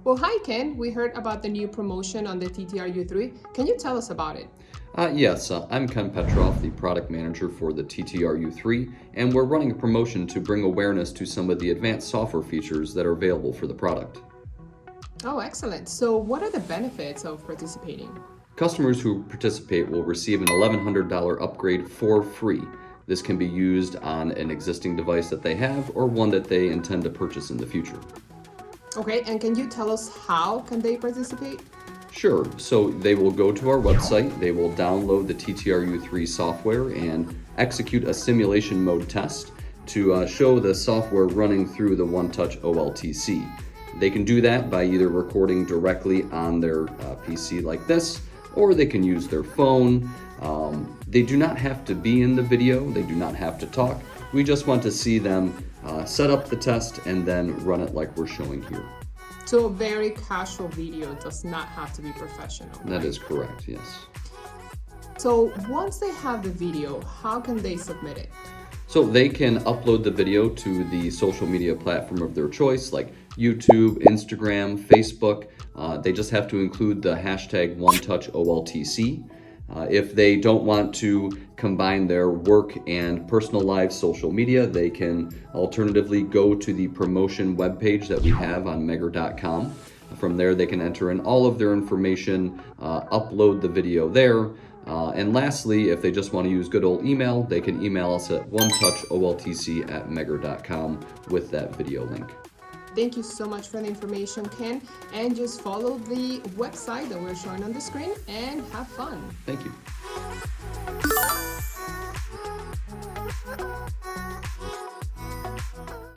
Well, hi Ken. We heard about the new promotion on the TTRU3. Can you tell us about it? Yes, I'm Ken Petrov, the product manager for the TTRU3, and we're running a promotion to bring awareness to some of the advanced software features that are available for the product. Oh, excellent. So, what are the benefits of participating? Customers who participate will receive an $1,100 upgrade for free. This can be used on an existing device that they have or one that they intend to purchase in the future. Okay, and can you tell us how can they participate? Sure, so they will go to our website, they will download the TTRU3 software and execute a simulation mode test to show the software running through the One Touch OLTC. They can do that by either recording directly on their PC like this, or they can use their phone. They do not have to be in the video, they do not have to talk. We just want to see them set up the test and then run it like we're showing here. So, a very casual video does not have to be professional. That right? is correct, yes. So, once they have the video, how can they submit it? So they can upload the video to the social media platform of their choice, like YouTube, Instagram, Facebook. They just have to include the hashtag OneTouchOLTC. If they don't want to combine their work and personal life social media, they can alternatively go to the promotion webpage that we have on Megger.com. From there, they can enter in all of their information, upload the video there. And lastly, if they just want to use good old email, they can email us at onetoucholtc@megger.com with that video link. Thank you so much for the information, Ken. And just follow the website that we're showing on the screen and have fun. Thank you.